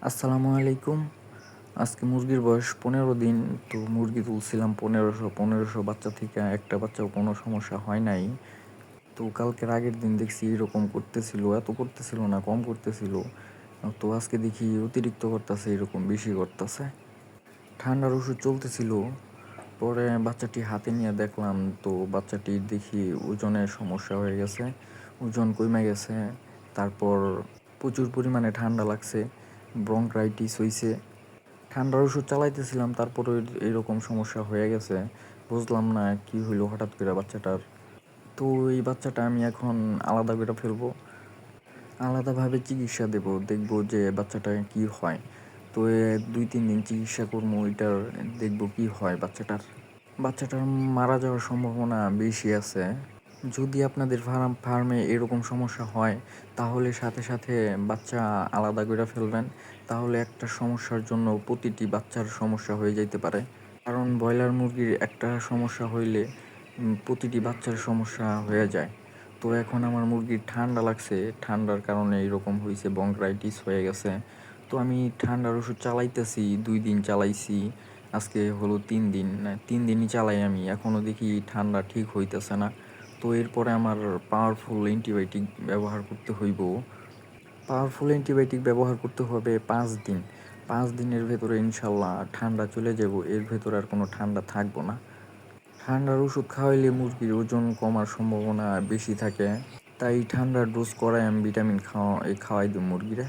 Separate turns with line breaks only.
আসসালামু আলাইকুম। আজকে মুরগির বয়স 15 দিন। তো মুরগি তুলছিলাম 1500 বাচ্চা থেকে একটা বাচ্চাও কোনো সমস্যা হয় নাই। তো কালকের আগের দিন দেখছি এরকম করতেছিল, এত করতেছিল না, কম করতেছিল। তো আজকে দেখি অতিরিক্ত করতেছে, এরকম বেশি করতেছে। ঠান্ডার ওষুধ চলতেছিল, পরে বাচ্চাটি হাতে নিয়ে দেখলাম তো বাচ্চাটির দেখি ওজনের সমস্যা হয়ে গেছে, ওজন কমে গেছে। তারপর প্রচুর পরিমাণে ঠান্ডা লাগছে, ব্রঙ্কাইটিস হইছে। ঠান্ডার ওষুধ চালাইতেছিলাম, তারপরে এরকম সমস্যা হয়ে গেছে। বুঝলাম না কি হইলো হঠাৎ করে বাচ্চাটার। তো এই বাচ্চাটা আমি এখন আলাদা করে ফেলবো, আলাদাভাবে চিকিৎসা দেখবো যে বাচ্চাটা কি হয়। তো 2-3 দিন চিকিৎসা করবো, এটার দেখবো কি হয় বাচ্চাটার মারা যাওয়ার সম্ভাবনা বেশি আছে। যদি আপনাদের ফার্মে এরকম সমস্যা হয়, তাহলে সাথে সাথে বাচ্চা আলাদা করে ফেলবেন। তাহলে একটা সমস্যার জন্য প্রতিটি বাচ্চার সমস্যা হয়ে যেতে পারে। কারণ ব্রয়লার মুরগির একটা সমস্যা হইলে প্রতিটি বাচ্চার সমস্যা হয়ে যায়। তো এখন আমার মুরগির ঠান্ডা লাগছে, ঠান্ডার কারণে এরকম হয়েছে, ব্রঙ্কাইটিস হয়ে গেছে। তো আমি ঠান্ডার ওষুধ চালাইতেছি, 2 দিন চালাইছি, আজকে হলো 3 দিন। 3 দিনই চালাই আমি, এখনও দেখি ঠান্ডা ঠিক হইতেছে না। তো এরপরে আমার পাওয়ারফুল অ্যান্টিবায়োটিক ব্যবহার করতে হইব। পাওয়ারফুল অ্যান্টিবায়োটিক ব্যবহার করতে হবে 5 দিন। 5 দিনের ভেতরে ইনশাল্লাহ ঠান্ডা চলে যাব, এর ভেতরে আর কোনো ঠান্ডা থাকবো না। ঠান্ডার ওষুধ খাওয়াইলে মুরগির ওজন কমার সম্ভাবনা বেশি থাকে, তাই ঠান্ডার ডোজ করায় আমি ভিটামিন খাওয়াই দিই মুরগিরে।